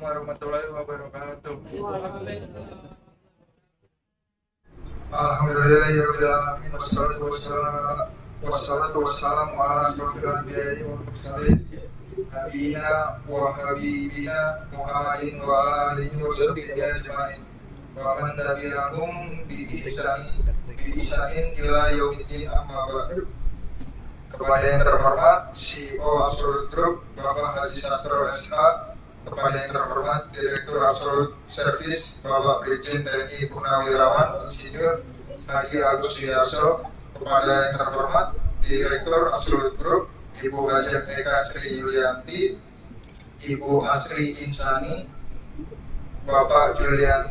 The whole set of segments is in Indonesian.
warahmatullahi wabarakatuh. Alhamdulillahirabbil alamin wassalatu wassalamu ala asyrofil anbiya'i wal mursalin nabiyina wa habibina Muhammadin wa ala alihi wa sahbihi ajmain wa man tabi'ahum bi ihsanin ila yaumiddin amma ba'du. Kepada yang terhormat CEO Absolute Group Bapak Haji Sastro SH, kepada yang terhormat Direktur Absolute Service Bapak Brigjen TNI Purnawirawan Insinyur Haji Agus Sudiarso, kepada yang terhormat Direktur Absolute Group Ibu Hajah Eka Sri Yulianti, Ibu Asri Insani, Bapak Julian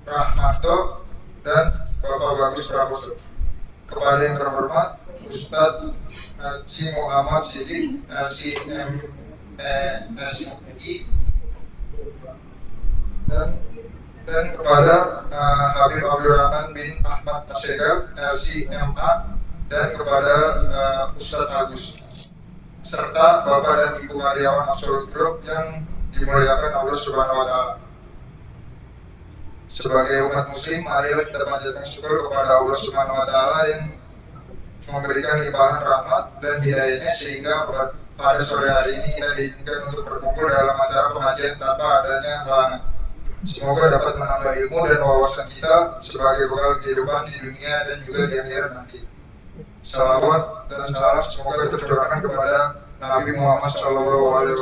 Rahmanto, dan Bapak Bagus Pramoso. Kepada yang terhormat Ustadz Haji Muhammad Sidik LCMSI, dan kepada Habib Abdurrahman bin Ahmad Asyegaf LCMA, dan kepada Ustadz Agus, serta Bapak dan Ibu karyawan Absolute Group yang dimuliakan Allah Subhanahu wa Ta'ala. Sebagai umat muslim, marilah kita panjatkan syukur kepada Allah Subhanahu wa Ta'ala yang memberikan limpahan rahmat dan hidayahnya sehingga pada sore hari ini kita diizinkan untuk berkumpul dalam acara pengajian tanpa adanya halangan. Semoga dapat menambah ilmu dan wawasan kita sebagai bekal kehidupan di dunia dan juga di akhirat nanti. Salawat dan salam semoga tercurahkan kepada Nabi Muhammad SAW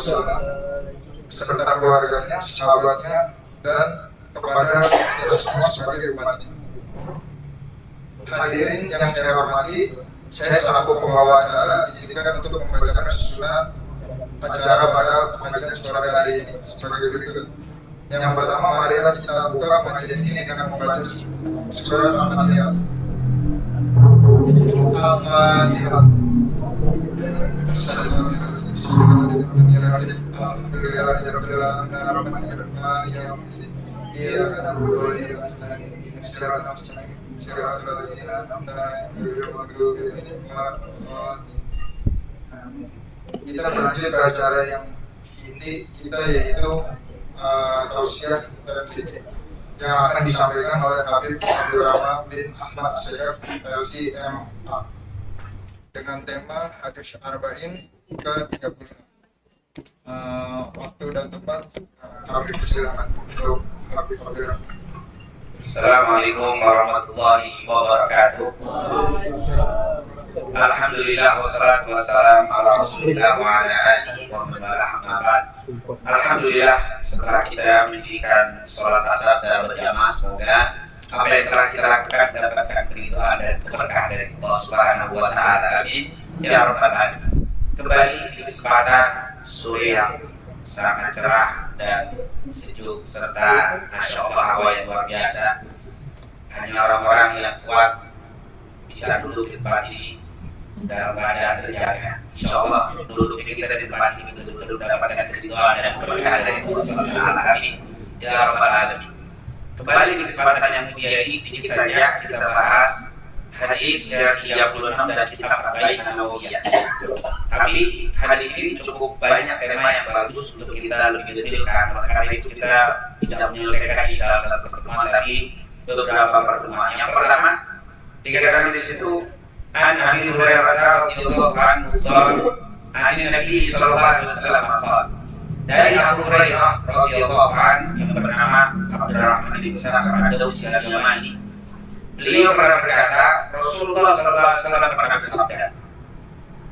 serta keluarganya, sahabatnya, dan kepada kita semua sebagai umatnya. Hadirin yang saya hormati, saya selaku pembawa acara izinkan untuk membacakan susunan acara pada pengajian sore hari ini sebagai berikut. Yang pertama, marilah kita buka pengajian ini dengan membaca surat Al-Fatihah. Al-Fatihah. Kita berlanjut ke acara yang inti kita, yaitu tausiah dan fikih yang akan disampaikan oleh Habib Abdurrahman bin Ahmad Asyegaf LCMA dengan tema Hadis Arba'in ke-36. Waktu dan tempat Habib, silakan untuk Habib Abdurrahman. Assalamualaikum warahmatullahi wabarakatuh. Alhamdulillah wassalatu wassalamu ala Rasulillah wa ala alihi wa man walah, amma ba'd. Alhamdulillah, setelah kita mendirikan sholat asar secara berjamaah, semoga apa yang telah kita lakukan mendapatkan keridhaan dan keberkahan dari Allah Subhanahu wa Ta'ala. Amin ya rabbal alamin. Kembali di kesempatan sore yang sangat cerah dan sejuk serta Masya Allah hawa yang luar biasa. Hanya orang-orang yang kuat bisa duduk di tempat ini dalam keadaan terjaga. Insya Allah duduk kita di tempat ini betul-betul mendapatkan keridhaan dan keberkahan dari Allah Subhanahu wa Ta'ala. Amin ya rabbal alamin. Kembali di kesempatan yang mulia ini, sedikit saja kita bahas hadis yang 36 dari kitab Arba'in An-Nawawiyah. Tapi hadis ini cukup banyak tema yang bagus untuk kita lebih detailkan. Karena itu kita tidak menyelesaikan di dalam satu pertemuan, tapi beberapa pertemuan. Yang pertama dikatakan di situ an Abi Hurairah radhiyallahu anhu an Nabi sallallahu alaihi wasallam qala, dari Abu Hurairah radhiyallahu anhu yang bernama Abdurrahman bin Sakhar ad-Dawsi al-Yamani, beliau pernah berkata, Rasulullah sallallahu alaihi wasallam pernah bersabda,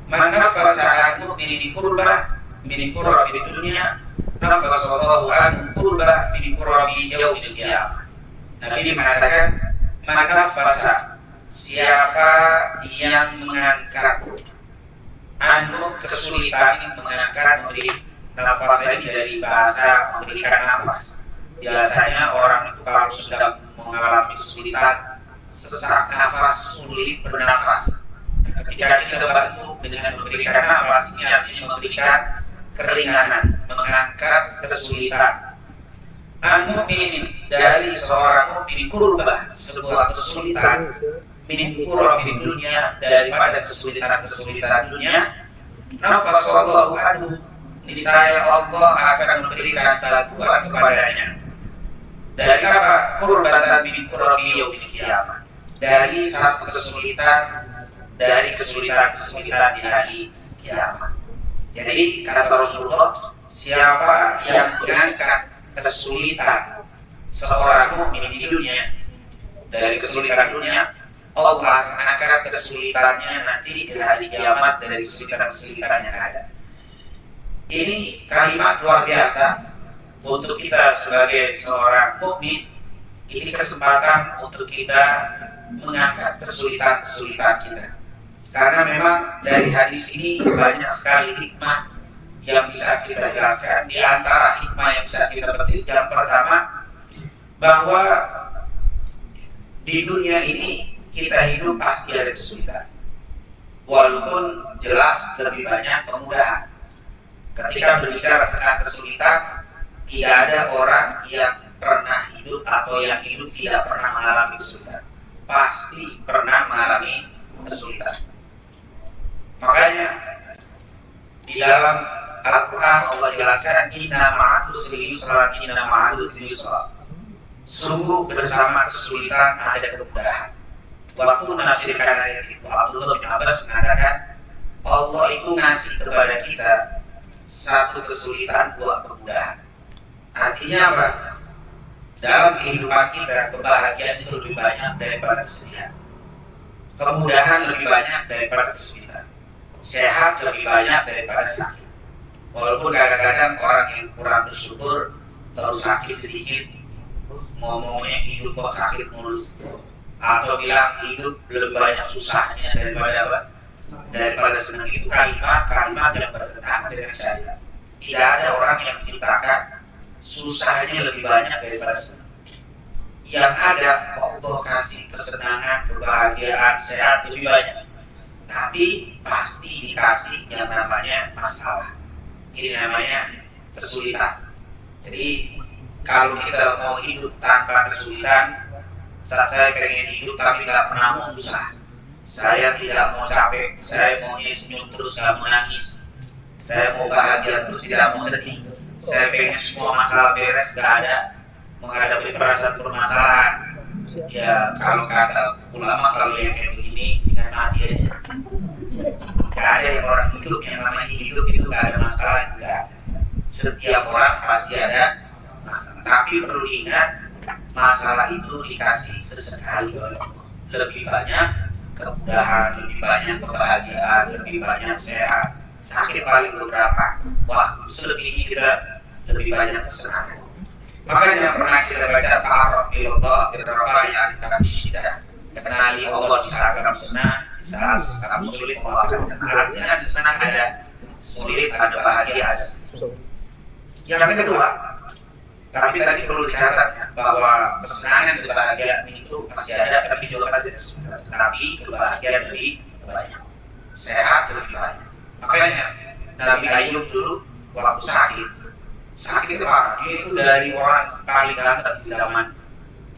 man nafasa an mu'minin kurbah min kurabi dunya, nafasallahu an kurbah min kurabi yaumil qiyamah. Nabi mengatakan, man nafasa, siapa yang mengangkat anu kesulitan, mengangkat, memberi nafas ini dari bahasa memberikan nafas. Biasanya orang itu kalau sudah mengalami kesulitan, sesak nafas, sulit bernafas, ketika kita bantu dengan memberikan nafas, ini artinya memberikan keringanan, mengangkat kesulitan. Anu mukmin dari seorang mukmin kurbah, sebuah kesulitan, min kurabi dunia, daripada kesulitan dunia, nafasallahu anhu, niscaya Allah akan memberikan bantuan kepadanya. Dari apa? Kurbatan min kurabi yaumil qiyamah. Dari satu kesulitan dari kesulitan di hari kiamat. Jadi kata Rasulullah, siapa yang mengangkat kesulitan seorang mukmin di dunia dari kesulitan dunia, Allah akan angkat kesulitannya nanti di hari kiamat dari kesulitan yang ada. Ini kalimat luar biasa untuk kita sebagai seorang mukmin. Ini kesempatan untuk kita mengangkat kesulitan kita. Karena memang dari hadis ini banyak sekali hikmah yang bisa kita jelaskan. Di antara hikmah yang bisa kita petik, yang pertama, bahwa di dunia ini kita hidup pasti ada kesulitan. Walaupun jelas lebih banyak kemudahan. Ketika berbicara tentang kesulitan, tidak ada orang yang pernah hidup atau yang hidup tidak pernah mengalami kesulitan. Pasti pernah mengalami kesulitan. Makanya di dalam Al-Quran Allah jelaskan, inna ma'usri yusra, inna ma'usri yusra. Sungguh bersama kesulitan ada kemudahan. Waktu menafsirkan ayat itu, Abdullah bin Abbas mengatakan, Allah itu ngasih kepada kita satu kesulitan, dua kemudahan. Artinya apa? Dalam kehidupan kita, kebahagiaan itu lebih banyak daripada kesedihan. Kemudahan lebih banyak daripada kesulitan. Sehat lebih banyak daripada sakit. Walaupun kadang-kadang orang yang kurang bersyukur, baru sakit sedikit, ngomongnya hidup kok sakit mulu, atau bilang hidup lebih banyak susahnya daripada apa? Daripada senang. Itu kalimat yang bertentangan dengan syariat. Tidak ada orang yang diciptakan susahnya lebih banyak daripada senang. Yang ada Allah kasih kesenangan, kebahagiaan, sehat lebih banyak. Tapi pasti dikasih yang namanya masalah. Ini namanya kesulitan. Jadi kalau kita mau hidup tanpa kesulitan, saat saya pengen hidup tapi nggak pernah mau susah, saya tidak mau capek, saya mau senyum terus nggak mau nangis, saya mau bahagia terus tidak mau sedih, saya pengen semua masalah beres, nggak ada menghadapi perasaan permasalahan. Ya kalau kata ulama, kalau yang kayak begini dengan mati aja. Gak ada yang orang hidup yang namanya hidup itu gak ada masalah, tidak ada. Setiap orang pasti ada masalah. Tapi perlu diingat, masalah itu dikasih sesekali oleh Allah. Lebih banyak kemudahan, lebih banyak kebahagiaan, lebih banyak sehat. Sakit paling beberapa, wah selebihnya kita lebih banyak kesenangan. Makanya pernah kita baca ta'aruf ilallah bidarraha ya'rifaka bisyiddah. Kenali Allah di saat kamu senang, di saat kamu sulit, Allah akan kenal. Artinya senang ada, sulit ada, bahagia ada. Yang kedua, tapi tadi perlu dicatat bahwa kesenangan dan kebahagiaan itu pasti ada, tapi juga pasti ada kesulitan. Tapi kebahagiaan lebih banyak, sehat lebih banyak. Makanya Nabi Ayub dulu waktu sakit itu parah. Dia itu dari orang paling ganteng di zaman.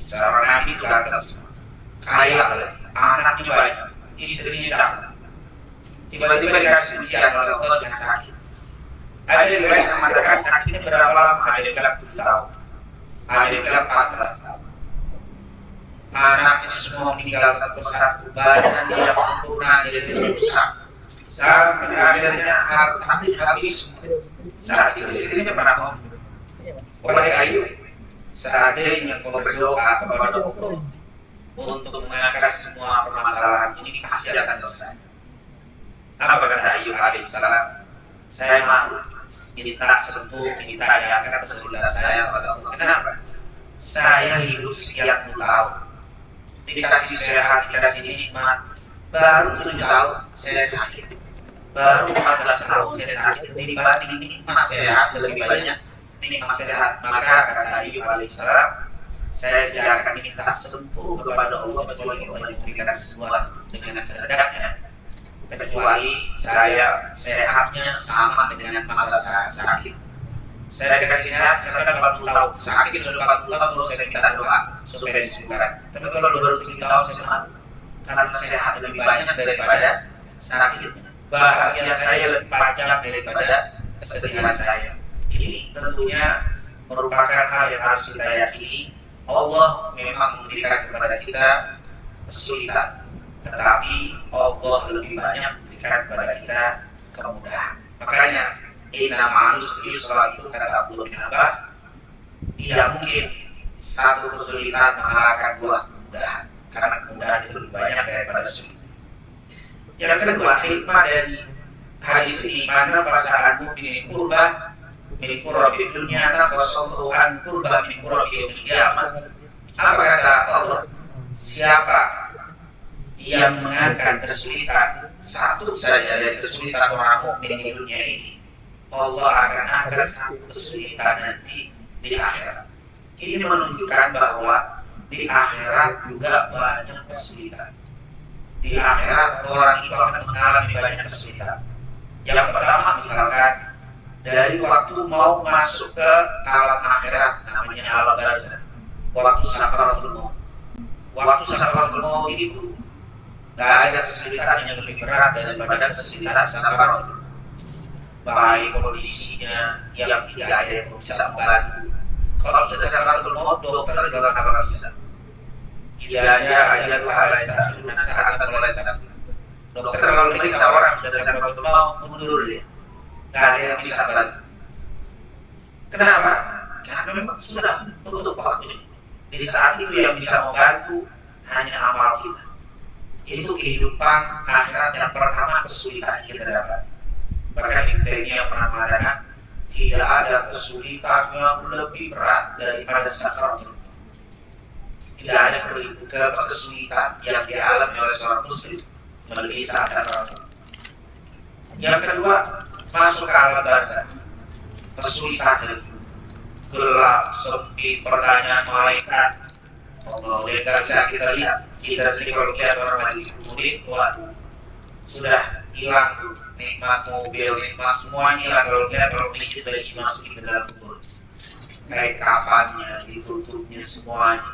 Seorang Nabi itu ganteng semua. Kaya, anaknya banyak, istrinya cakep. Tiba-tiba dikasih ujian oleh Allah dengan sakit. Ada yang mengatakan sakitnya berapa lama? Ada yang bilang 7 tahun, ada yang bilang 14 tahun. Anaknya semua meninggal satu persatu, badan dia sempurna, jadi rusak. Sampai akhirnya hartanya habis. Saat itu istrinya pernah ngomong, wahai Ayub, seandainya kau berdoa kepada Allah untuk mengangkat semua permasalahan ini pasti akan selesai. Apa kata Ayub alaihissalam? Saya mau minta sembuh, minta diangkat kesulitan saya kepada Allah. Kenapa? Saya hidup sekian puluh tahun, dikasih sehat, dikasih nikmat, baru 7 tahun saya sakit, baru 14 tahun saya sakit. Dibanding nikmat sehat lebih banyak nikmat sehat. Maka kata Ayub alaihissalam, saya tidak akan minta sembuh kepada Allah kecuali Allah yang memberikan sesuatu dengan kehendaknya, kecuali saya sehatnya sama dengan masa sakit. Saya dikasih sehat sampai 40 tahun, sakit sudah 40 tahun baru saya minta doa supaya disembuhkan. Tapi kalau baru 7 tahun saya malu, karena sehat lebih banyak daripada sakitnya. Bahagia saya lebih panjang daripada kesedihan saya. Ini tentunya merupakan hal yang harus kita yakini. Allah memang memberikan kepada kita kesulitan, tetapi Allah lebih banyak memberikan kepada kita kemudahan. Makanya inna ma'al usri yusra itu kata Abdullah bin Abbas, tidak mungkin satu kesulitan mengalahkan dua kemudahan, karena kemudahan itu lebih banyak daripada kesulitan. Yang kedua, hikmah dari hadis ini, mana fasa'an mu'minin kurbah min qurbi dunya nafasallahu an qurba min qurbi yaumil qiyamah. Apa kata Allah? Siapa yang mengangkat kesulitan satu saja dari kesulitan orang mukmin di dunia ini, Allah akan angkat satu kesulitan nanti di akhirat. Ini menunjukkan bahwa di akhirat juga banyak kesulitan. Di akhirat orang itu akan mengalami banyak kesulitan. Yang pertama, misalkan dari waktu mau masuk ke alam akhirat, namanya alam barzakh, waktu sakaratul maut. Waktu sakaratul maut itu nggak ada kesulitan yang lebih berat daripada kesulitan sakaratul maut. Baik kondisinya yang tidak ada yang bisa membantu. Kalau sudah sakaratul maut, dokter juga nggak bakal bisa. Tidak ada alasan saat mulai sakit. Dokter kalau meriksa orang sudah sakaratul maut, mundur dia. Nggak ada yang bisa bantu. Kenapa? Karena memang sudah menutup waktunya. Di saat itu yang bisa membantu hanya amal kita. Itu kehidupan akhirat yang pertama kesulitan kita dapat. Bahkan Ibnu Taimiyah pernah mengatakan tidak ada kesulitan yang lebih berat daripada sakaratul maut. Tidak ada kesulitan yang dialami oleh seorang muslim melebihi saat sakaratul maut. Yang kedua, masuk ke alam barzakh. Kesulitan lagi, gelap, sepi, pertanyaan malaikat. Allah, yang tidak bisa kita lihat. Kita sendiri kalau lihat orang lagi kemudian, waduh, sudah hilang tuh nikmat mobil, nikmat semuanya hilang. Kalau lihat kalau ini sudah dimasukin ke dalam kubur, kayak kafannya ditutupnya semuanya,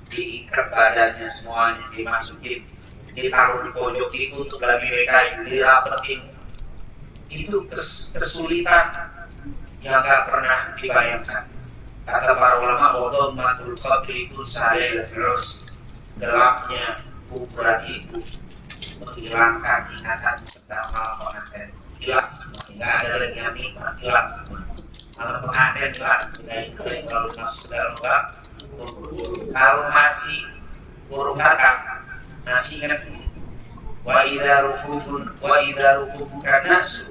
diikat badannya semuanya, dimasukin, ditaruh di pojok itu untuk lagi mereka dirapetin. Itu kesulitan yang gak pernah dibayangkan. Kata para ulama, wadhammatul qabri itu saya terus gelapnya kuburan itu menghilangkan ingatan tentang malam pengantin. Hilang semua, tidak ada lagi yang nikmat, hilang semua. Malam pengantin juga sudah itu kalau masuk ke dalam lubang. Kalau masih burung kakak, masih ingat ini. Wa idza rukubuka nasu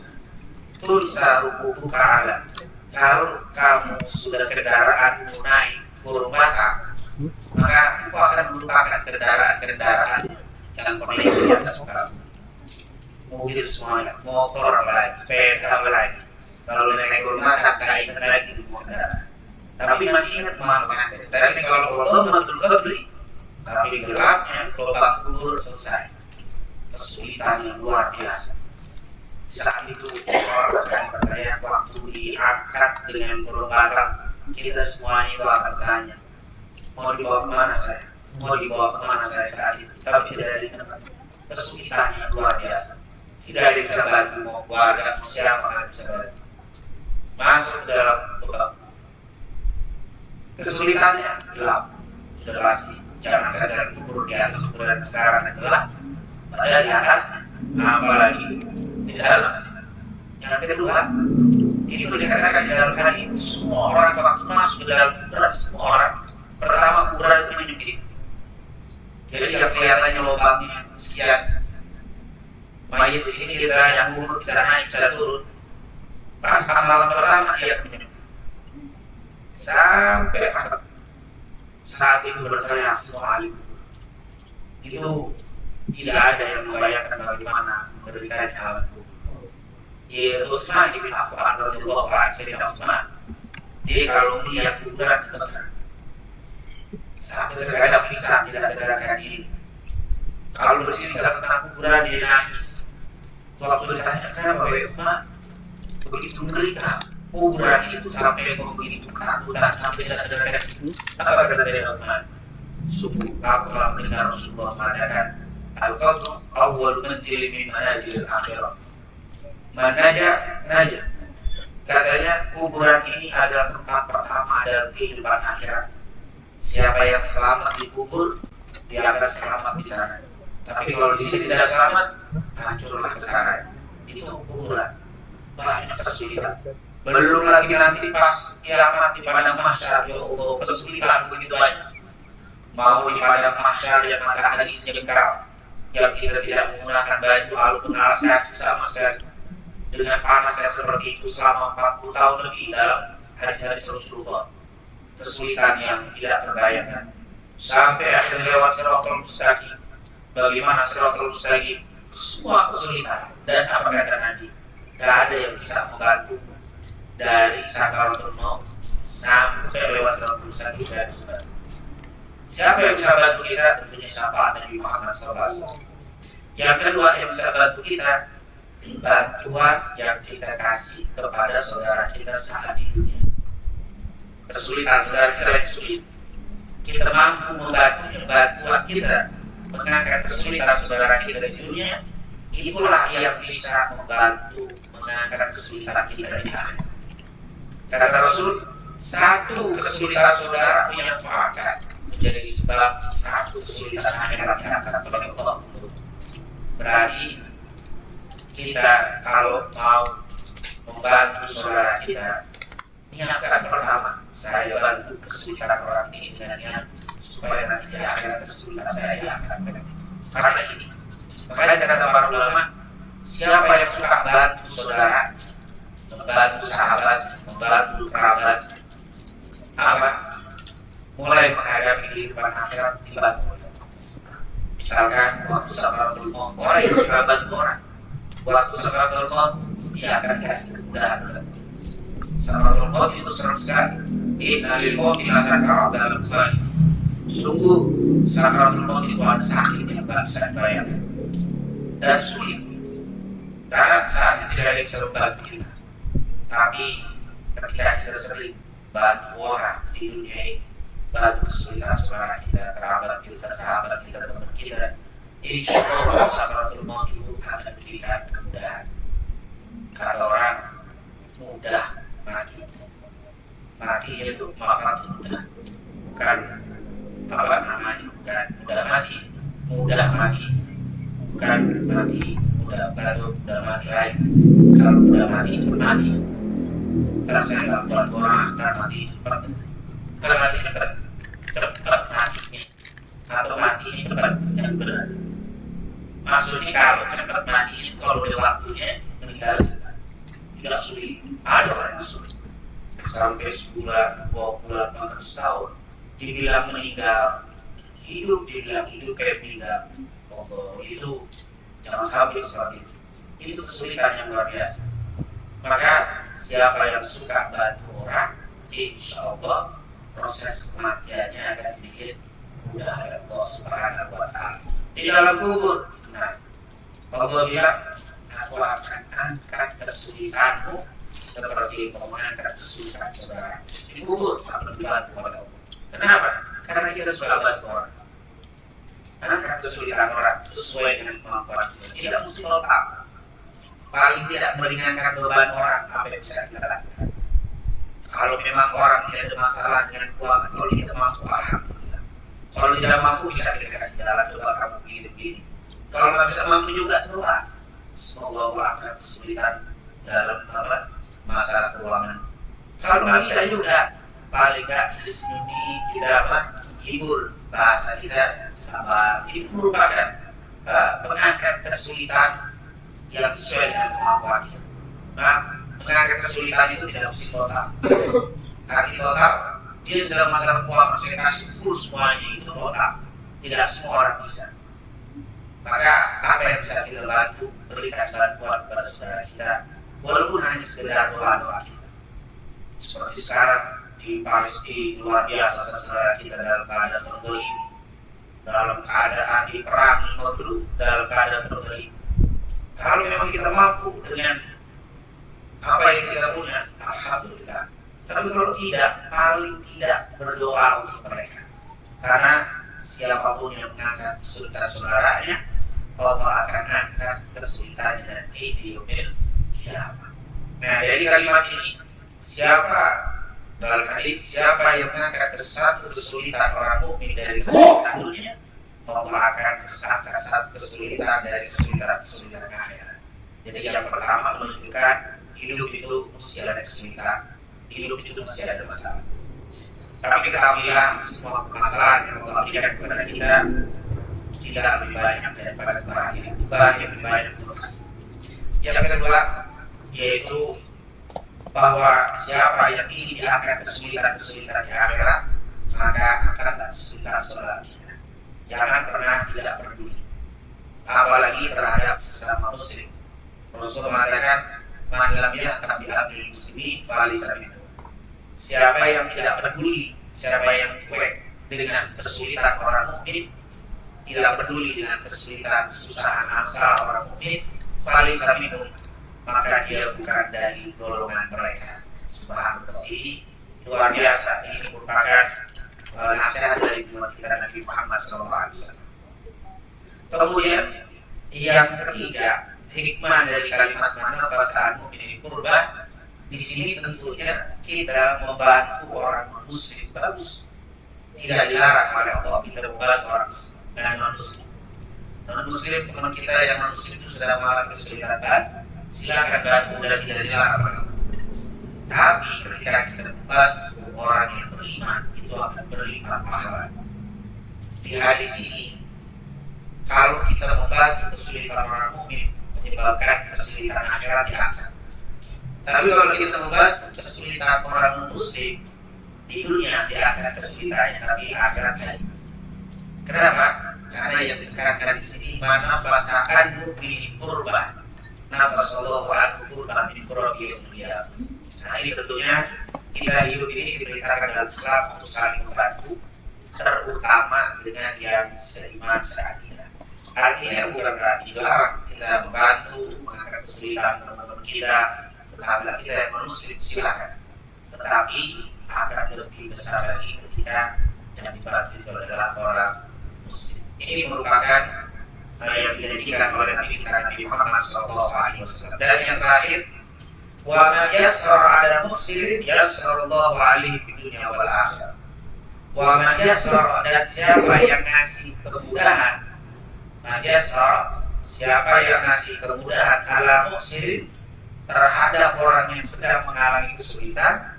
tulsa rukubuka ala. Kalau kamu sudah kendaraan naik burung kakak, maka itu akan merupakan kendaraan yang pernah di atas kamu. Mobil semuanya, motor apalagi, sepeda apalagi. Kalau naik burung kakak, nggak ingat lagi itu semua kendaraan. Tapi masih ingat kemana-mana. Tapi kalau wadhammatul qabri, tapi gelapnya lubang kubur selesai. Kesulitan yang luar biasa. Saat itu orang akan bertanya, waktu diangkat dengan barang, kita semuanya itu akan bertanya, mau dibawa kemana saya? Mau dibawa kemana saya saat itu? Tapi tidak ada yang dapat. Kesulitan yang luar biasa. Tidak ada yang bisa bantu, mau keluarga, mau siapa yang bisa bantu. Masuk ke dalam lubang. Kesulitannya gelap, sudah pasti. Jangan dalam kubur di atas kuburan sekarang gelap. Padahal di atasnya, apalagi di dalam. Yang kedua, itu dikatakan di dalam hadis semua orang waktu masuk ke dalam kuburan, semua orang pertama kuburan itu menyempit. Jadi yang kelihatannya lubangnya sekian, mayat di sini kita yang umur bisa naik bisa turun. Pas malam pertama dia menyempit sampai saat itu berteriak semua ahli kubur. Itu tidak ada yang membayangkan bagaimana mengerikannya alam kubur. Utsman bin Affan radhiyallahu anhu, Sayyidina Utsman, dia kalau melihat kuburan gemetar, sampai terkadang pingsan tidak sadarkan diri. Kalau bercerita tentang kuburan dia nangis. Waktu ditanya kenapa Utsman begitu mengerikan kuburan itu sampai begitu ketakutan sampai tidak sadarkan diri? Apa kata Sayyidina Utsman? Sungguh aku telah mendengar Rasulullah mengatakan, al-qabru awwal manzil min manazil al-akhirah. Man naja, Katanya kuburan ini adalah tempat pertama dalam kehidupan akhirat. Siapa yang selamat di kubur, dia akan selamat di sana. Tapi kalau di sini tidak selamat, hancurlah ke sana. Itu kuburan. Banyak kesulitan. Belum lagi nanti pas kiamat di padang mahsyar, ya Allah, kesulitan begitu banyak. Mau di padang mahsyar yang matahari jengkal, yang kita tidak menggunakan baju lalu menaras kaki sama sekali, dengan panas yang seperti itu selama 40 tahun lebih dalam hadis-hadis Rasulullah. Kesulitan yang tidak terbayangkan. Sampai akhirnya lewat Siratal Mustaqim. Bagaimana Siratal Mustaqim? Semua kesulitan. Dan apa kata Nabi? Gak ada yang bisa membantu dari sakaratul maut sampai lewat Siratal Mustaqim. Siapa yang bisa bantu kita? Tentunya syafaat Nabi Muhammad SAW. Yang kedua yang bisa bantu kita, bantuan yang kita kasih kepada saudara kita saat di dunia. Kesulitan saudara kita yang sulit, kita mampu membantu bantuan kita mengangkat kesulitan saudara kita di dunia. Itulah yang bisa membantu mengangkat kesulitan kita di akhirat. Kata Rasul, satu kesulitan saudara yang fakat menjadi sebab satu kesulitan akhirat yang akan oleh Allah. Berarti kita kalau mau membantu saudara kita, niatkan pertama, saya bantu kesulitan orang ini dengan niat supaya nanti di akhirat kesulitan saya diangkat. Karena ini, makanya kata para ulama, siapa yang suka bantu saudara, membantu sahabat, membantu kerabat, apa? Mulai menghadapi kehidupan akhirat dibantu. Misalkan waktu sakaratul maut, orang yang suka bantu orang, waktu sakaratul maut dia akan kasih kemudahan. Sakaratul maut itu serem sekali. Inna lil mauti lasakarat dalam Bukhari. Sungguh sakaratul maut itu ada sakit yang tak bisa dibayangkan dan sulit. Karena saat itu tidak ada yang bisa membantu kita. Tapi ketika kita sering bantu orang di dunia ini, bantu kesulitan saudara kita, kerabat kita, sahabat kita, teman kita, insya Allah sakaratul maut itu akan diberikan kemudahan. Kata orang, mudah mati. Mati itu maafkan mudah, bukan apa namanya, bukan mudah mati, mudah mati, bukan mati mudah, mudah mati lain. Kalau mudah mati cepat mati. Terus saya nggak buat orang akan mati cepat, kalau mati cepat matinya, atau mati ini cepat yang benar. Maksudnya kalau cepat mati itu kalau udah waktunya meninggal cepat, tidak sulit. Ada orang yang sulit sampai sebulan, 2 bulan, bahkan setahun dibilang meninggal, hidup dibilang hidup kayak meninggal. Oh, itu jangan sampai seperti itu. Itu kesulitan yang luar biasa. Maka siapa yang suka bantu orang, insya Allah proses kematiannya akan dibikin mudah oleh Allah Subhanahu wa Ta'ala. Di dalam kubur, nah, Allah bilang, aku akan angkat kesulitanmu seperti mengangkat kesulitan saudara. Di kubur akan dibantu oleh Allah. Kenapa? Karena kita suka bantu orang. Angkat kesulitan orang sesuai dengan kemampuan kita. Tidak mesti total. Paling tidak meringankan beban orang, apa yang bisa kita lakukan. Kalau memang orang tidak ada masalah dengan keuangan, kalau kita mampu, alhamdulillah. Kalau tidak mampu, bisa kita kasih jalan, coba kamu begini-begini. Kalau nggak bisa mampu juga, coba. Semoga Allah akan kesulitan dalam masalah keuangan. Kalau nggak bisa juga, paling nggak disembunyi, tidak apa, hibur. Bahasa kita sabar. Itu merupakan mengangkat kesulitan yang sesuai dengan kemampuan kita. Mengangkat kesulitan itu tidak mesti total. Arti total, dia sedang masalah keuangan, saya kasih full semuanya, itu total. Tidak semua orang bisa. Maka apa yang bisa kita bantu, berikan bantuan kepada saudara kita, walaupun hanya sekedar doa-doa kita. Seperti sekarang di Palestina, luar biasa saudara kita dalam keadaan terbelit, dalam keadaan diperangi, dalam keadaan terbelit. Kalau memang kita mampu dengan apa yang kita punya, alhamdulillah. Tapi kalau tidak, paling tidak berdoa untuk mereka. Karena siapapun yang mengangkat kesulitan saudaranya, Allah akan angkat kesulitannya dan yaumil kiamat. Nah, dari kalimat ini dalam hadis siapa yang mengangkat satu kesulitan orang mukmin dari kesulitan dunia, Allah akan angkat satu kesulitan dari kesulitan akhirat. Jadi yang pertama menunjukkan hidup itu mesti ada kesulitan, hidup itu mesti ada masalah. Tapi ketahuilah semua permasalahan yang Allah berikan kepada kita tidak lebih banyak daripada kebahagiaan lebih banyak berkas. Yang kedua yaitu bahwa siapa yang ingin diangkat kesulitan di akhirat, maka akan kesulitan selanjutnya. Jangan pernah tidak peduli, apalagi terhadap sesama muslim. Rasulullah mengatakan, "Man lam yahtam bi amril muslimin falaysa minhum." Siapa yang tidak peduli, siapa yang cuek dengan kesulitan orang mukmin, tidak peduli dengan kesulitan kesusahan masalah orang mukmin, falaysa minhum, maka dia bukan dari golongan mereka. Subhanallah, ini luar biasa. Ini merupakan nasihat dari Tuhan kita Nabi Muhammad SAW. Kemudian yang ketiga, hikmah dari kalimat manafasa'an mu'minin qurba, di sini tentunya kita membantu orang muslim bagus. Tidak dilarang oleh Allah kita membantu orang non-muslim. Non-muslim teman kita yang non-muslim itu sudah mengalami kesulitan, silakan bantu dan tidak dilarang oleh Allah. Tapi ketika kita membantu orang yang beriman, itu akan berlimpah pahala. Di hadis ini, kalau kita membantu kesulitan orang mukmin, menyebabkan kesulitan akhirat diangkat. Tapi kalau kita membantu kesulitan orang muslim, di dunia diangkat kesulitannya, tapi akhirat tidak. Kenapa? Karena yang ditekankan di sini, manafasa'an mu'minin qurba, nafasallahu anhu qurba min qurabi dunia. Nah, ini tentunya kita hidup ini diperintahkan dalam Islam untuk saling membantu, terutama dengan yang seiman seagama. Artinya bukan berarti dilarang kita membantu mengangkat kesulitan teman-teman kita, tetangga kita yang muslim, silakan. Tetapi akan lebih besar lagi ketika yang dibantu itu adalah orang muslim. Ini merupakan yang dijadikan oleh Nabi kita Nabi Muhammad SAW. Dan yang terakhir, wa man yassara 'ala muslim yassarallahu 'alaihi fid dunya wal akhirah. Wa man yassara, dan siapa yang ngasih kemudahan, siapa yang ngasih kemudahan 'ala muslim, terhadap orang yang sedang mengalami kesulitan,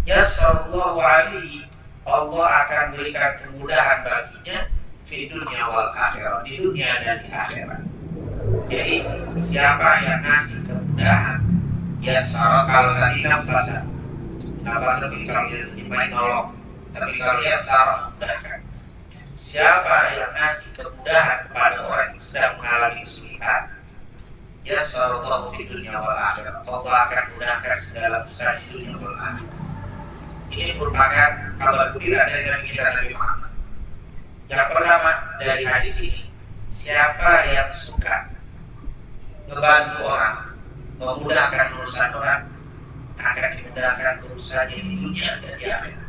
yassarallahu 'alaihi, Allah akan berikan kemudahan baginya fid dunya wal akhirah, di dunia dan di akhirat. Jadi siapa yang ngasih kemudahan, yassara, kalau tadi nafasa itu kalau dia terjemahin nolong, tapi kalau yassara mudahkan. Siapa yang ngasih kemudahan kepada orang yang sedang mengalami kesulitan, yassarallahu fid dunya wal akhirah, Allah akan mudahkan segala usaha di dunia wal akhirah. Ini merupakan kabar gembira dari Nabi kita Nabi Muhammad. Yang pertama dari hadis ini, siapa yang suka membantu orang, memudahkan urusan orang, akan dimudahkan urusannya di dunia dan di akhirat.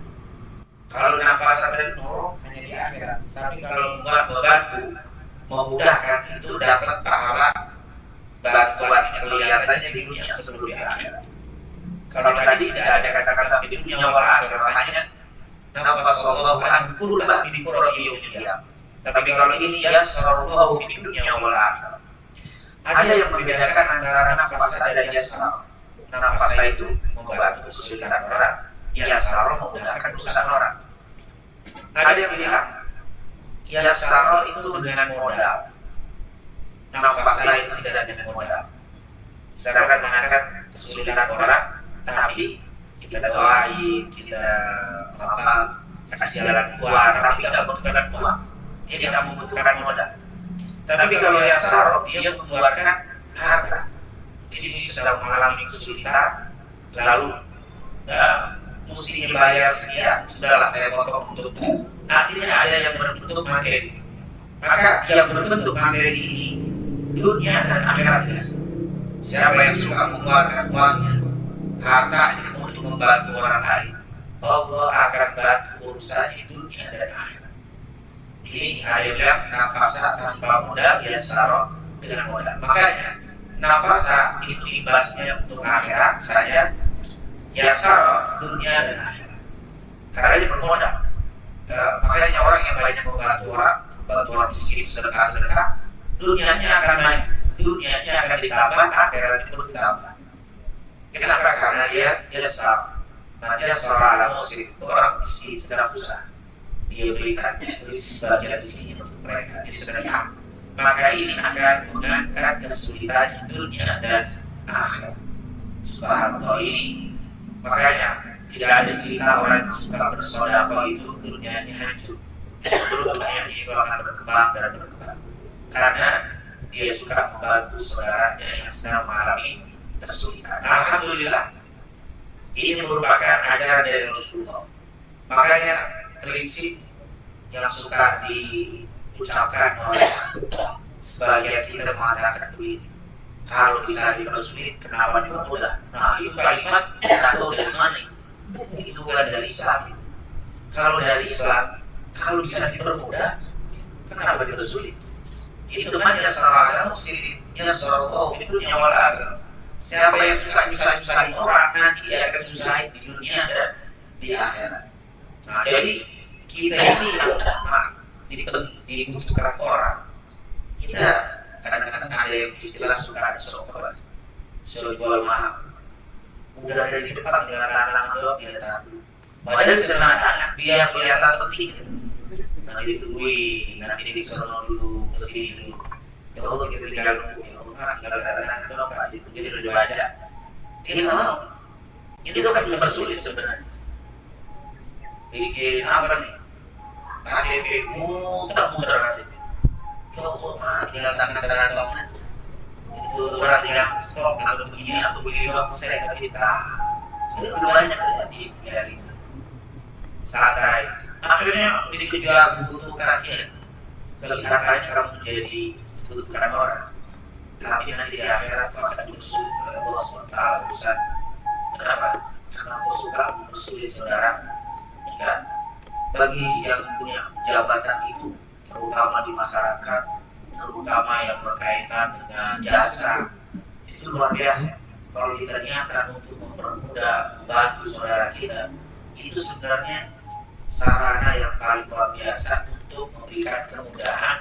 Kalau nafasa dari nolong hanya di akhirat, tapi kalau membantu, memudahkan, itu dapat pahala bantuan kelihatannya di dunia sebelum di akhirat. Kalau tadi tidak ada kata-kata di dunia wal akhirat, hanya nafasallahu anhu qurba min qurabi dunia. Tapi kalau ini yassarallahu fid dunya wal akhirah. Ada yang membedakan antara nafasa dan yassar. Nafasa itu membantu kesulitan orang, yassar memudahkan urusan orang. Ada yang bilang yassar itu dengan modal, nafasa itu tidak dengan modal. Misalkan mengangkat kesulitan orang, tapi kita doain, kita kasih jalan keluar, tapi tidak membutuhkan uang, dia tidak membutuhkan modal. Tapi kalau yassar, dia mengeluarkan harta. Jadi ini sedang mengalami kesulitan, lalu mesti bayar sekian, sudahlah saya potong untuk artinya ada yang berbentuk materi. Maka yang berbentuk materi ini dunia dan akhirat. Siapa yang suka mengeluarkan uangnya, hartanya untuk membantu orang lain, Allah akan bantu urusan di dunia dan akhirat. Ini ada yang bilang nafasa tanpa modal, yassar dengan modal. Makanya nafasa itu imbasnya untuk akhirat saja, yasar dunia dan akhirat. Karena dia bermodal. Makanya orang yang banyak membantu orang miskin, sedekah, dunianya akan naik, dunianya akan ditambah, akhiratnya pun ditambah. Kenapa? Karena dia yasar. Nah, dia seorang muslim, orang miskin sedang susah, dia berikan sebagian rezekinya untuk mereka, dia sedekah. Maka ini akan mengangkat kesulitan dunia dan akhirat. Subhanallah, ini makanya tidak ada cerita orang yang suka bersedekah itu dunianya hancur. Justru dunianya itu akan berkembang dan berkembang karena dia suka membantu saudaranya yang sedang mengalami kesulitan. Alhamdulillah, ini merupakan ajaran dari Rasulullah. Makanya prinsip yang suka diucapkan oleh sebagian kita mengatakan begini, kalau bisa dipersulit, kenapa dipermudah? Nah, itu kalimat tidak tahu dari mana itu bukan dari Islam. Kalau dari Islam, kalau bisa dipermudah, kenapa dipersulit? Itu kan ya salah muslim, ya sallallahu alaihi wasallam. Siapa yang suka nyusahin orang, nanti dia akan nyusahin di dunia dan di akhirat. Nah, jadi kita ini dibutuhkan orang. Kita kadang-kadang ada yang istilah suka jual mahal. Udah ada di depan dengan anak-anak doang dia takut. Padahal bisa anak biar kelihatan penting. Nanti ditungguin, nanti disuruh dulu kesini dulu. Ya Allah, kita tinggal nunggu. Tinggal anak-anak doang, Pak, ditungguin udah dibaca. Dia nggak mau. Itu kan mempersulit sebenarnya. Bikin apa nih? KTP muter-muter KTP. Ya Allah, Pak, tinggal tangan doang. Itu orang tinggal stop atau begini doang, saya nggak kita. Udah banyak terjadi di hari ini. Santai. Akhirnya dikejar membutuhkan ya. Kelihatannya kamu menjadi membutuhkan orang. Tapi nanti di akhirat kau akan dipersulit oleh Allah SWT urusan. Kenapa? Karena kau suka mempersulit saudara. Kan? Bagi yang punya jabatan itu, terutama di masyarakat, terutama yang berkaitan dengan jasa, itu luar biasa. Kalau kita niatkan untuk mempermudah, membantu saudara kita, itu sebenarnya sarana yang paling luar biasa untuk memberikan kemudahan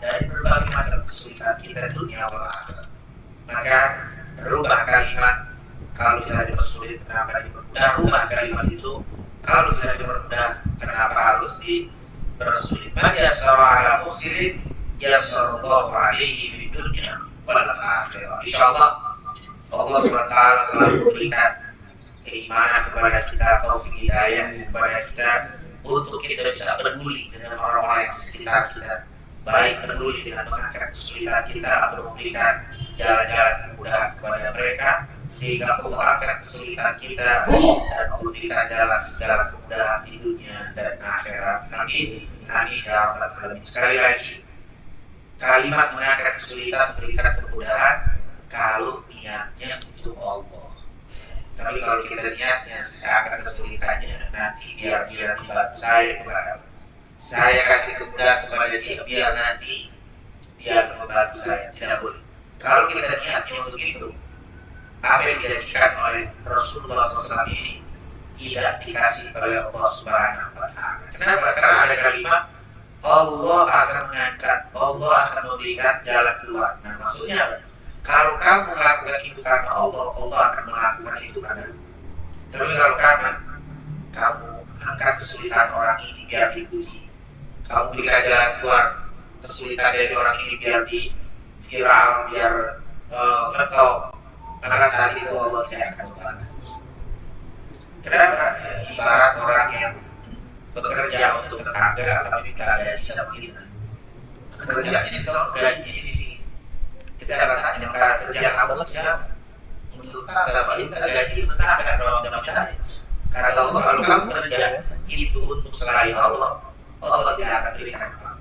dari berbagai macam kesulitan kita dunia dan akhirat. Maka rubah kalimat, kalau bisa dipersulit kenapa dipermudah, rubah kalimat itu, kalau bisa dipermudah kenapa harus dipersulit. Man yassara ala mu'sirin yassarallahu alaihi fid dunya wal akhirah. Insyaallah Allah SWT selalu memberikan keimanan kepada kita, taufik hidayah kepada kita untuk kita bisa peduli dengan orang-orang yang sekitar kita, baik peduli dengan mengangkat kesulitan kita atau memberikan jalan-jalan kemudahan kepada mereka, sehingga Allah angkat kesulitan kita dan memberikan jalan segala kemudahan di dunia dan akhirat. Amin. Amin ya rabbal alamin. Sekali lagi, kalimat mengangkat kesulitan, memberikan kemudahan kalau niatnya untuk Allah. Tapi kalau kita niatnya saya akan kesulitannya nanti biar dia nanti bantu saya kepada saya kasih kemudahan kepada dia biar nanti dia akan membantu saya, tidak boleh. Kalau kita niatnya untuk itu, apa yang dijanjikan oleh Rasulullah SAW ini tidak dikasih oleh Allah Subhanahu Wa Taala. Kenapa? Karena ada kalimat Allah akan mengangkat, Allah akan memberikan jalan keluar. Nah, maksudnya apa? Kalau kamu melakukan itu karena Allah, Allah akan melakukan itu karena. Tapi kalau karena kamu angkat kesulitan orang ini biar dipuji, kamu berikan jalan keluar kesulitan dari orang ini biar di viral, biar ngetop, maka saat itu Allah tidak akan membantu. Kenapa? Ibarat orang yang bekerja untuk tetangga tapi minta gaji sama kita. Kerja ini soal gaji di sini. Kita akan hanya karena kerja kamu kerja untuk tetangga, minta gaji tetangga dalam zaman saya. Karena Allah, kalau kamu kerja itu untuk selain Allah, Allah tidak akan berikan apa.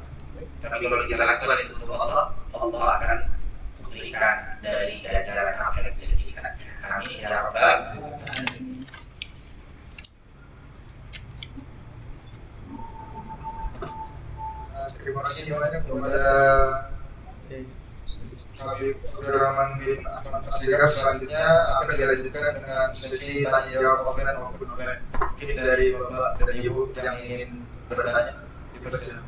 Tapi kalau kita lakukan itu untuk Allah, Allah akan memberikan dari jalan-jalan apa yang dijadikannya. Amin ya rabbal alamin. Terima kasih banyak kepada Habib Abdurrahman bin Ahmad Asyigar. Selanjutnya akan dilanjutkan dengan sesi tanya jawab offline maupun online. Mungkin dari Bapak dan Ibu yang ingin bertanya, dipersilakan.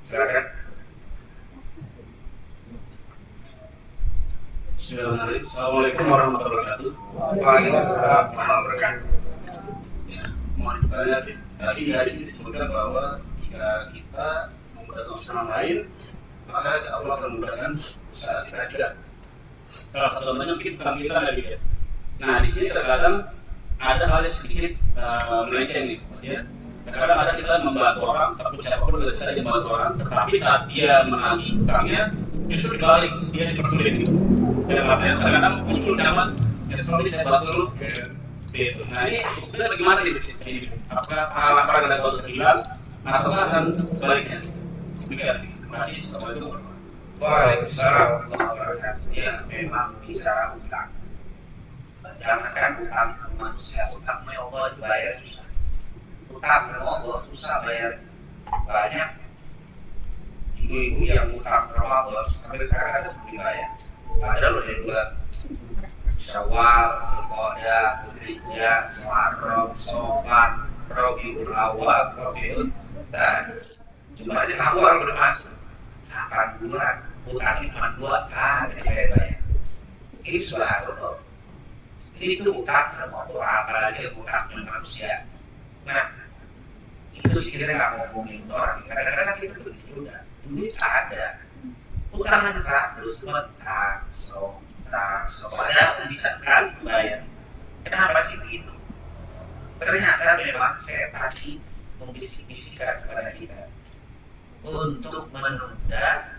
Silakan. Bismillahirrahmanirrahim. Assalamualaikum warahmatullahi wabarakatuh. Waalaikumsalam warahmatullahi wabarakatuh. Ya, mohon bertanya, tadi di hadis ini disebutkan bahwa jika kita memudahkan usaha orang lain, maka Allah akan memudahkan usaha kita juga. Salah satu contohnya mungkin tentang kita lagi ya. Nah di sini terkadang ada hal yang sedikit melenceng nih, maksudnya. Kadang ada kita membantu orang, tapi siapapun tidak bisa dia membantu orang, tetapi saat dia menagih utangnya, justru dibalik dia dipersulit. Dan artinya kadang-kadang muncul zaman yang seperti saya bahas dulu. Gitu. Nah ini sebenarnya bagaimana nih ini? Apakah pahala apa yang ada kalau hilang, atau akan sebaliknya? Demikian. Terima kasih. Assalamualaikum. Waalaikumsalam warahmatullahi wabarakatuh. Ya, memang bicara utang. Jangankan utang sama manusia, utang sama Allah dibayar susah. Utang sama Allah susah bayar. Banyak ibu-ibu yang utang Ramadan sampai sekarang ada belum dibayar. Ada loh dari bulan Syawal, Dzulqa'dah, Dzulhijjah, Muharram, Shafar, Rabiul Awwal, Rabiul Tsani. Cuma di awal belum masuk. 8 bulan utangnya cuma 2 kali dibayar. Ini sudah loh. Itu utang sama Allah, apalagi utang dengan manusia. Nah, itu sih kita nggak ngomongin orang. Kadang-kadang kita begitu juga. Duit ada, utang aja 100, utang, padahal bisa sekali bayar. Kenapa sih begitu? Ternyata memang saya tadi membisik-bisikkan kepada kita untuk menunda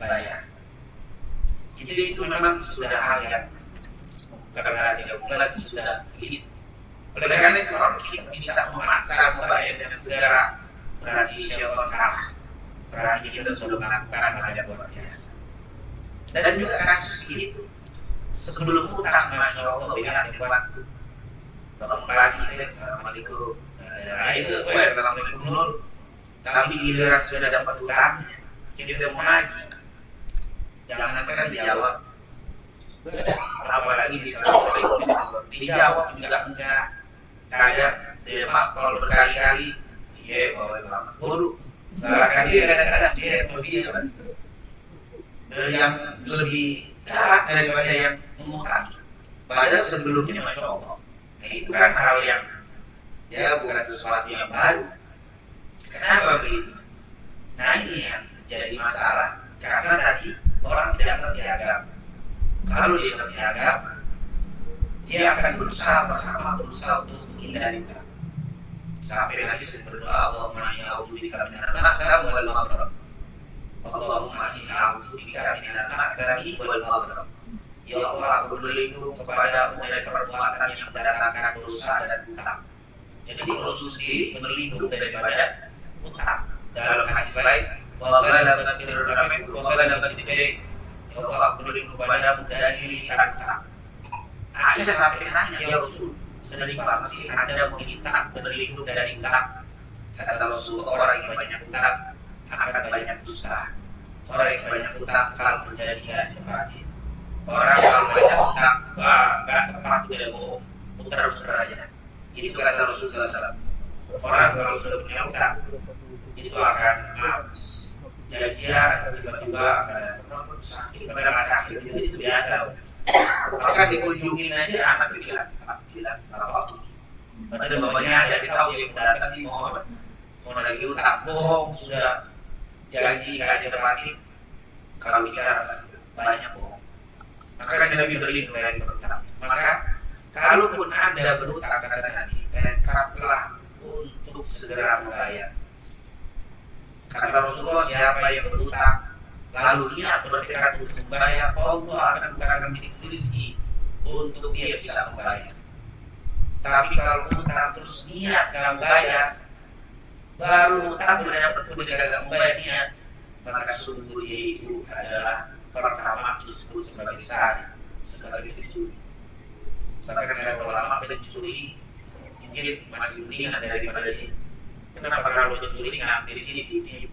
bayar. Jadi itu memang sudah hal yang rahasia bulan sudah begitu. Oleh karena itu kalau kita bisa memaksa membayar dengan segera, berarti syaitan kalah. Berarti kita sudah melakukan hal yang luar biasa. Dan juga kasus begitu. Sebelum utang, masya Allah, ya waktu ketemu lagi ya, assalamualaikum. Nah itu, assalamualaikum dulu. Tapi giliran sudah dapat utang, kita mau lagi. Jangan kan dijawab. Apalagi bisa dijawab juga enggak. Kayak dia mak kalau berkali-kali dia bawa banget bodoh. Salahkan dia kadang-kadang dia lebih yang lebih galak daripada yang mengutangi. Padahal sebelumnya masya Allah. Nah, itu kan hal yang ya bukan sesuatu yang baru. Kenapa begitu? Nah ini yang jadi masalah karena tadi orang tidak ngerti agama. Kalau dia ngerti agama, dia akan berusaha untuk menghindari utang. Sampai nanti saya berdoa, Allahumma inni a'udzubika minan maghfirah wal maghrib. Allahumma inni a'udzubika minan maghfirah wal maghrib. Ya Allah, aku berlindung kepadamu dari perbuatan yang mendatangkan dosa dan utang. Jadi Rasul sendiri berlindung daripada utang. Dalam hadis lain, wa qala batirul rahim wa qala batirul. Ya Allah, aku berlindung kepadamu dari utang. Aisyah sampai nanya, ya Rasul, sering banget sih Anda meminta berlindung dari utang. Kata Rasul, orang yang banyak utang akan banyak dosa. Orang yang banyak utang kalau terjadi di tempatnya. Orang yang banyak utang, nggak tepat tidak bohong, muter-muter aja. Itu kata Rasul SAW. Orang kalau sudah punya utang, itu akan janjian tiba-tiba ada sakit, pada nggak sakit itu biasa. Maka dikunjungin aja anak bilang apa? Padahal bapaknya ada, dia tahu yang datang di mau apa? Mau lagi utang, bohong sudah janji kan dia tepati. Kalau bicara banyak bohong. Maka kan Nabi berlindung dari berutang. Maka kalaupun Anda berutang kata Nabi, tekadlah untuk segera membayar. Kata Rasulullah, siapa yang berutang lalu niat bertekad untuk membayar, Allah akan bukakan pintu rezeki untuk dia bisa membayar. Tapi kalau utang terus niat nggak membayar, baru utang sudah dapat kemudian nggak membayar niat, maka sungguh dia itu adalah pertama disebut sebagai sari, sebagai pencuri. Bahkan kata ulama pencuri mungkin masih mendingan daripada dia. Kenapa? Kalau pencuri ngambil ini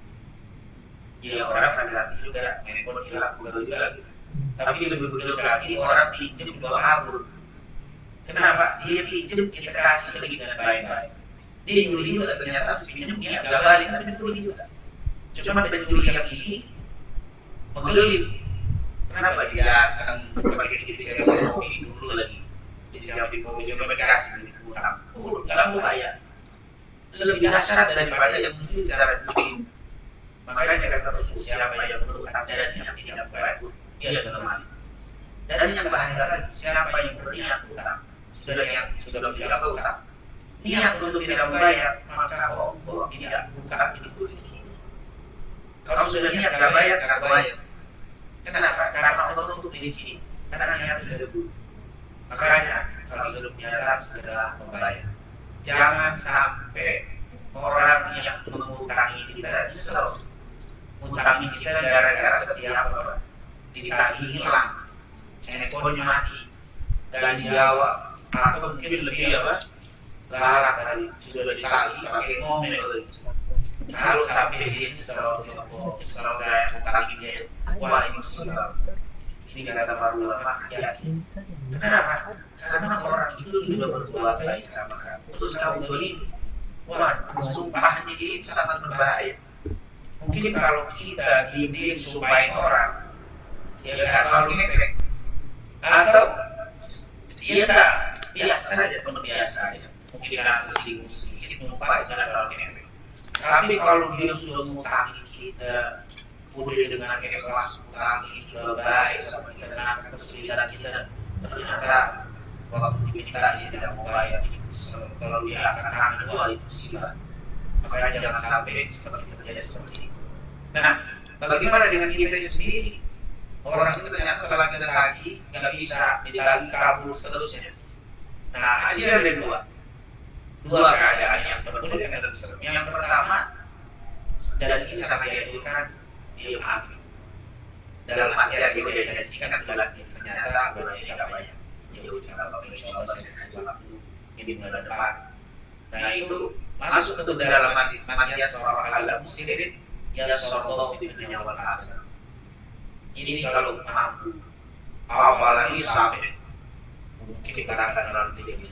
dia orang sambil juga handphone hilang juga gitu. Tapi lebih betul lagi orang pinjam bawa kabur. Kenapa? Dia pinjam kita kasih lagi dengan baik-baik. Dia nyuri juga ternyata pinjam dia nggak balik, tapi pencuri juga. Cuma pencuri yang ini menggelip. Kenapa dia akan pakai diri kopi dulu lagi? Disiapin kopi sampai kasih duit utang. Dalam bahaya. Lebih dahsyat daripada yang mencuri secara rutin. Makanya kata Rasul, siapa yang berhutang dan yang tidak membayar, dia dalam mati. Dan yang bahaya lagi, siapa yang berniat hutang, sudah menjaga hutang, niat untuk tidak membayar, maka Allah tidak buka itu rezeki. Kalau sudah niat tidak bayar, tidak bayar. Kenapa? Karena Allah tutup di sini. Karena niat sudah dulu. Makanya kalau sudah menyadar segera membayar. Jangan sampai orang yang mengutangi kita nyesel. Utang kita gara-gara setiap apa ditagih hilang, handphonenya mati, dan dijawab atau mungkin lebih apa galak tadi sudah ditagih pakai ngomel. Kalau sampai dia nyesel saya utang dia, wah ini musibah. Ini kata para ulama hati-hati. Kenapa? Karena orang itu sudah berbuat baik sama kamu, terus kamu zolim. Wah, sumpah ini sangat berbahaya. Mungkin kalau kita dididik supaya orang dia nggak terlalu ngefek, atau dia nggak biasa saja, teman biasa saja, mungkin karena tersinggung sedikit lupa itu nggak terlalu ngefek. Tapi kalau dia sudah mengutangi kita, udah dengan ikhlas utangi sudah baik sama kita, dengan kesulitan kita, ternyata waktu diminta dia tidak mau bayar, kalau dia akan tahan dua itu musibah. Makanya jangan sampai seperti itu terjadi seperti ini. Nah, bagaimana dengan kita sendiri? Orang itu ternyata setelah kita kaji nggak bisa ditagih kabur seterusnya. Nah, aja ada dua keadaan yang berbeda dengan tersebut. Yang pertama, dan ini sangat dianjurkan dia maafin. Dalam artian dia janjikan dalam ternyata orangnya tidak banyak. Ya udah kalau insya Allah saya kasih waktu di bulan depan. Nah itu masuk ke dalam hadis mannya seorang halal muslimin ya sallallahu fi dunya wal akhirah. Ini kalau mampu apalagi sampai mungkin dikatakan dalam diri ini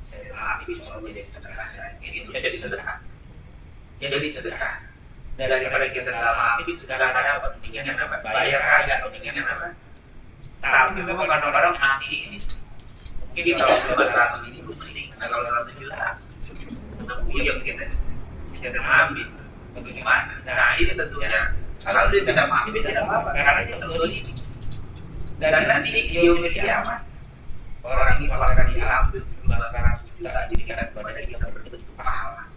saya maafin soalnya jadi sedekah saya ini jadi sedekah daripada kita dalam maafin sedekah apa mendingan apa bayar aja mendingan apa. Tapi memang kadang-kadang hati ini mungkin kalau 500 ini penting kalau 100 juta iya kita ambil bagaimana? Nah ini tentunya kalau dia tidak mampu tidak apa-apa karena dia tentu ini dan nanti dia kiamat orang ini akan diambil sejumlah 100 juta diberikan kepada dia berbentuk pahala.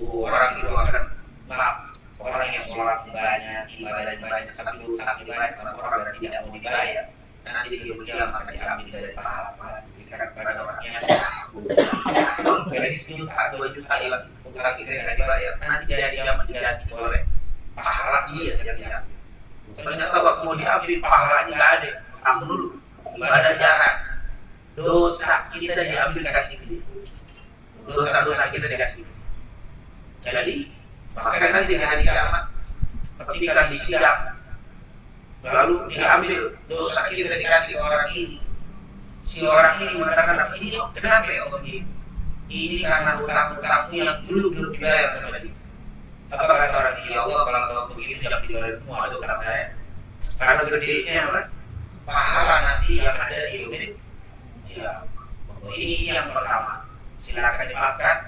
Orang itu akan maaf orang yang sholat banyak ibadah banyak tapi utang banyak karena orang berarti tidak mau dibayar. Nanti dia berjalan maka diambil dari pahala diberikan kepada orangnya. Dari 1 juta 2 juta hilang utang kita yang dibayar, nanti dia diganti oleh pahala dia yang diambil. Ternyata waktu mau diambil pahalanya nggak ada, utang dulu, ibadah jarang, dosa kita diambil kasih dia, dosa kita dikasih. Jadi bahkan nanti di hari kiamat, ketika disidang, lalu diambil dosa kita dikasih orang ini, si orang ini mengatakan ini kenapa ya Allah ini? Ini karena hutang-hutangmu yang dulu belum dibayar sama dia. Apa kata orang ini? Ya Allah kalau kau begitu jangan dibayar semua itu kata saya. Karena gedenya apa? Pahala nanti yang ada di hidup. Ya, ini yang pertama. Silakan dimakan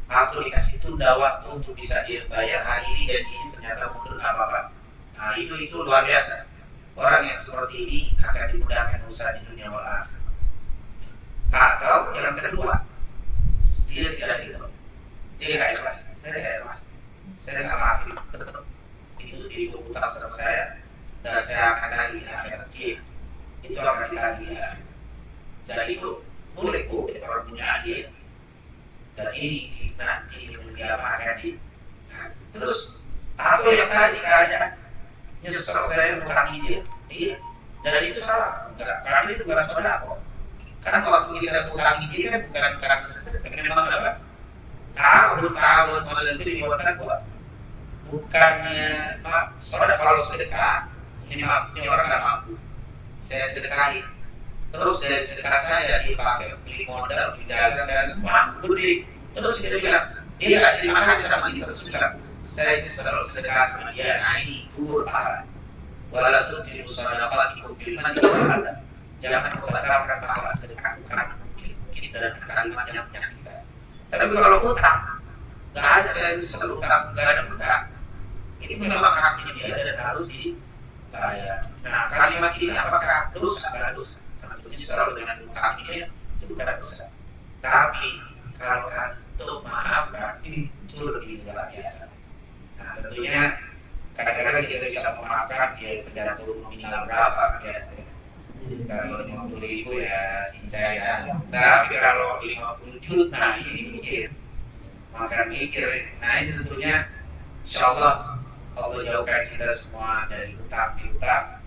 atau dikasih tunda waktu untuk bisa dibayar hari ini dan ini ternyata mundur apa-apa. Nah itu luar biasa. Orang yang seperti ini akan dimudahkan usaha di dunia wal akhirah. Atau yang kedua, dia tidak ikhlas. Dia tidak ikhlas. Saya nggak maafin, tetap itu jadi utang sama saya dan saya akan tagih akhirat dia. Itu akan ditagih akhirat. Jadi itu boleh orang punya akhir. Dan ini nanti yang diapakan di. Terus atau yang tadi keadaan nyesel saya mengutangi dia, iya, dan itu salah, enggak, karena itu bukan sedekah. Karena waktu kita mengutangi dia kan bukan karena sedekah, karena memang apa? Tahu malah itu dibuatkan gua. Bukannya Pak, soalnya kalau sedekah ini orang nggak mampu, saya sedekahin, terus dari sedekah saya dipakai beli modal, beli dagang dan mampu di, terus kita bilang, iya, terima kasih sama kita, terus bilang, saya selalu sedekah sama dia, nah ini kubur pahala. Walau itu tidak usah dapat dikumpulkan di ada. Jangan membatalkan pahala sedekah karena kita dan kalimat yang kita. Tapi kalau utang, nggak ada saya selalu utang, nggak ada utang. Ini memang haknya dia dan harus dibayar. Nah, kalimat ini apakah dosa? Tidak dosa. Sangat menyesal dengan utang ini itu bukan dosa. Tapi kalau untuk maafkan itu lebih luar biasa. Nah, tentunya kadang-kadang kita bisa memaafkan dia tergantung nominal berapa biasanya. Kalau 50.000 ya cincai ya. Tapi kalau 50 juta, nah ini mikir. Maka mikir. Nah ini tentunya insya Allah jauhkan kita semua dari hutang piutang,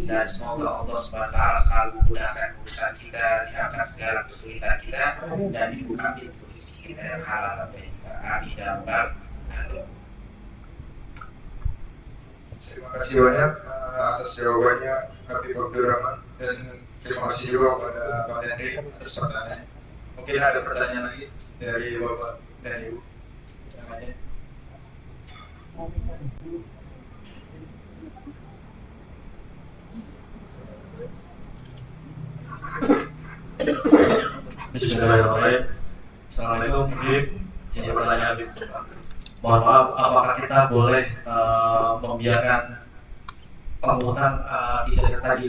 dan semoga Allah SWT selalu mudahkan urusan kita, diangkat segala kesulitan kita, dan dibuka pintu rezeki kita yang halal atau yang amin dan rabbal alamin. Terima kasih banyak atas jawabannya Habib Abdurrahman, dan terima kasih juga kepada Pak Henry atas pertanyaannya. Mungkin ada pertanyaan lagi dari Bapak dan Ibu yang lainnya. Bismillahirrahmanirrahim. Assalamualaikum, Habib. Saya bertanya, Habib. Mohon maaf, apakah kita boleh membiarkan penghutang tidak tadi?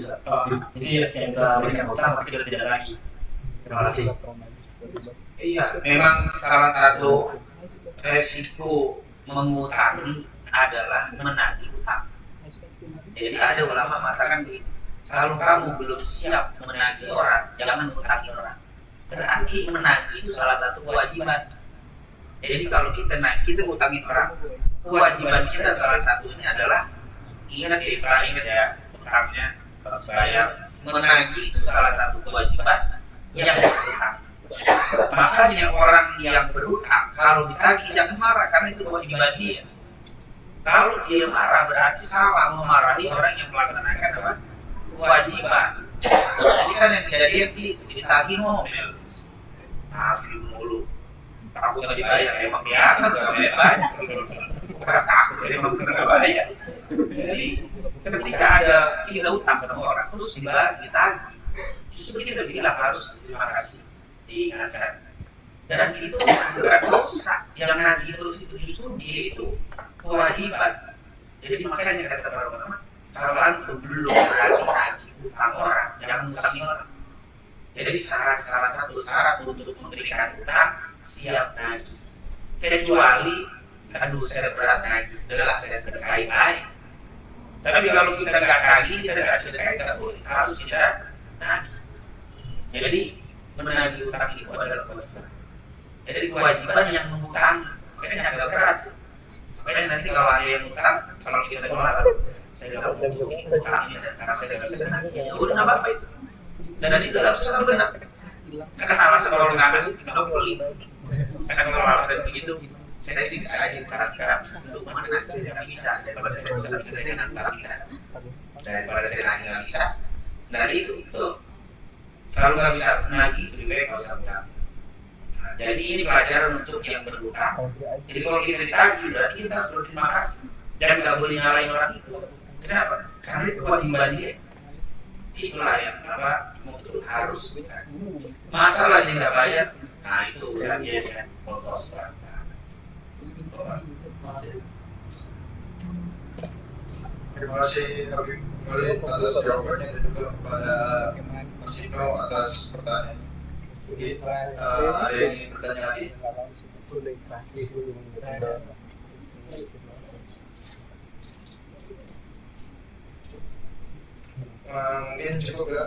Ini yang kita berikan hutang, tapi kita tidak lagi. Terima kasih. Iya, memang salah satu resiko mengutangi adalah menagih hutang. Jadi ada ulama mengatakan begini, kalau kamu belum siap menagih orang, jangan mengutangi orang. Berarti menagih itu salah satu kewajiban. Jadi kalau kita ngutangin orang, kewajiban kita salah satunya adalah ingat ya hutangnya harus bayar. Menagih itu salah satu kewajiban yang berhutang. Makanya orang yang berhutang kalau ditagih jangan marah, karena itu kewajiban dia. Kalau dia marah berarti salah memarahi orang yang melaksanakan apa? Kewajiban. Jadi kan yang kejadian ditagih mobil, nagih mulu, takut nggak dibayar, emang dia kan nggak bayar, bukan takut, emang nggak bayar. Jadi ketika ada kita utang sama orang terus ditagih, justru kita bilang harus terima kasih, diingatkan. Dan itu bukan dosa, yang nagih terus itu justru dia itu kewajiban. Jadi makanya kata para ulama, kalau antum belum berani nagih utang orang, jangan ngutangi orang. Jadi salah satu syarat untuk memberikan utang siap nagih. Kecuali aduh saya berat nagih, adalah saya sedekahin lain. Tapi kalau kita nggak nagih, kita nggak sedekahin, tidak boleh, harus kita nagih. Jadi menagih utang itu adalah kewajiban. Jadi kewajiban yang mengutangi, kayaknya agak berat. Makanya nanti kalau ada yang utang, kalau kita tolak, saya nggak mau utang ini karena saya nggak bisa nagih. Ya udah nggak apa-apa itu. Dan itu harus selalu benar. Karena alasan kalau nggak ngasih, nggak boleh. Karena kalau alasan begitu, saya sih bisa aja karena untuk mana nanti saya nggak bisa, daripada saya bisa saya nggak bisa, daripada saya nggak bisa. Dari itu kalau nggak bisa nagih lebih baik kalau saya utang. Jadi ini pelajaran untuk yang berhutang. Jadi kalau kita ditagih berarti kita harus berterima kasih dan nggak boleh nyalain orang itu. Kenapa? Karena itu kewajiban dia. Itulah yang betul harus. Masalah dia nggak bayar, nah itu urusan dia dengan Allah SWT. Terima kasih Habib Khalid atas jawabannya dan juga kepada Mas Ino atas pertanyaan. Mungkin ada yang ingin bertanya lagi? Mungkin cukup ya.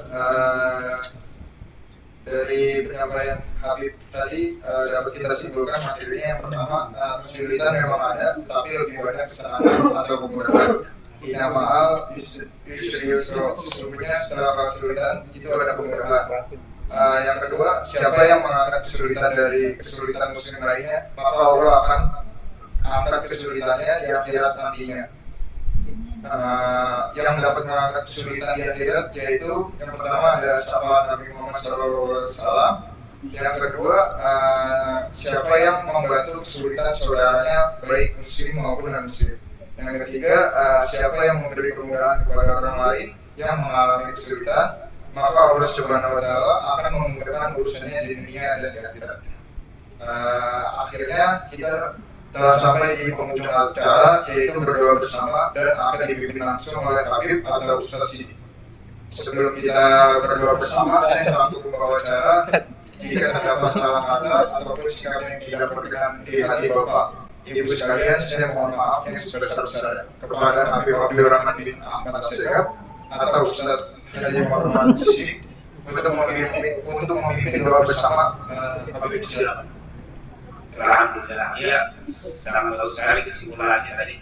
dari penyampaian Habib tadi dapat kita simpulkan materinya. Yang pertama, kesulitan memang ada, tapi lebih banyak kesenangan atau kemudahan. Inna ma'al yusri yusra, sesungguhnya setelah kesulitan itu ada kemudahan. Yang kedua, siapa yang mengangkat kesulitan dari kesulitan muslim lainnya, maka Allah akan angkat kesulitannya di akhirat nantinya. Yang dapat mengangkat kesulitan di akhirat yaitu yang pertama ada syafaat Nabi Muhammad SAW. Yang kedua, siapa yang membantu kesulitan saudaranya baik muslim maupun non muslim. Yang ketiga, siapa yang memberi kemudahan kepada orang lain yang mengalami kesulitan, maka Allah Subhanahu wa Ta'ala akan memudahkan urusannya di dunia dan di akhirat. Akhirnya kita telah sampai di penghujung acara, yaitu berdoa bersama dan akan dipimpin langsung oleh Habib atau Ustadz Sidi. Sebelum kita berdoa bersama, saya selaku pembawa acara, jika terdapat salah kata ataupun sikap yang tidak berkenan di hati Bapak, Ibu sekalian, saya mohon maaf yang sebesar-besarnya kepada Habib Abdul Rahman bin Ahmad Assegaf atau Ustadz Haji Muhammad Sidi untuk memimpin doa bersama. Habib, silakan. Alhamdulillah, ya sangat bagus sekali kesimpulannya tadi.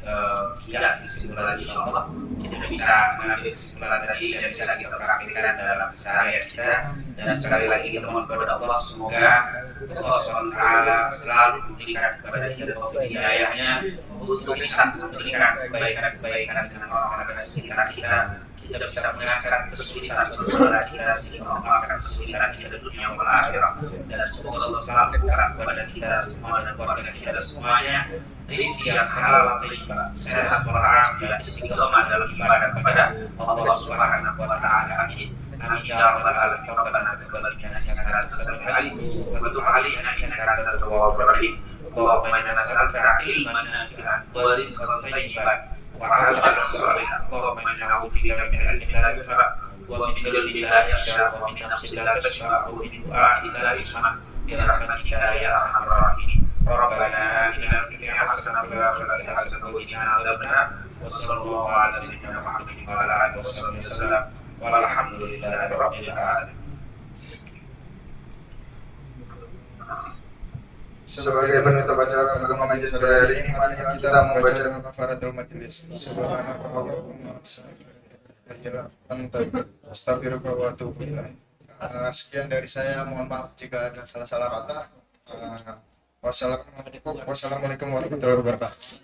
Kesimpulan insya Allah kita bisa mengambil kesimpulan tadi dan bisa kita praktikkan dalam keseharian kita. Dan sekali lagi kita mohon kepada Allah, semoga Allah SWT selalu memberikan kepada kita taufik hidayahnya untuk bisa memberikan kebaikan-kebaikan dengan orang-orang di sekitar kita. Kita bisa mengangkat kesulitan saudara kita sehingga mengangkat kesulitan kita di dunia dan akhirat. Dan semoga Allah selalu dekat kepada kita semua dan keluarga kita semuanya. Rezeki yang halal, thayyibah, sehat walafiat, istiqomah dalam ibadah kepada Allah Subhanahu wa Ta'ala. Amin. Amin ya rabbal alamin. Rabbana taqabbal minna innaka antas samiul alim wa tub 'alaina innaka antat tawwabur rahim. Allahumma inna nas'aluka ilman nafi'an wa rizqan thayyiban وعلى صالحا. اللهم انا نعوذ بك من علم لا ينفع ومن قلب لا يخشع ومن نفس لا تشفع ومن دعاء لا يسمع برحمتك يا ارحم الراحمين. ربنا اتنا في الدنيا حسنه وفي الاخره حسنه وقنا عذاب النار. وصلى الله على سيدنا محمد وعلى اله وصحبه وسلم والحمد لله رب العالمين. Sebagai penutup acara pada majelis pada hari ini, mari kita membaca kafaratul majelis. Subhanallahumma astaghfiruka wa atubu ilaik. Sekian dari saya, mohon maaf jika ada salah-salah kata. Wassalamualaikum warahmatullahi wabarakatuh.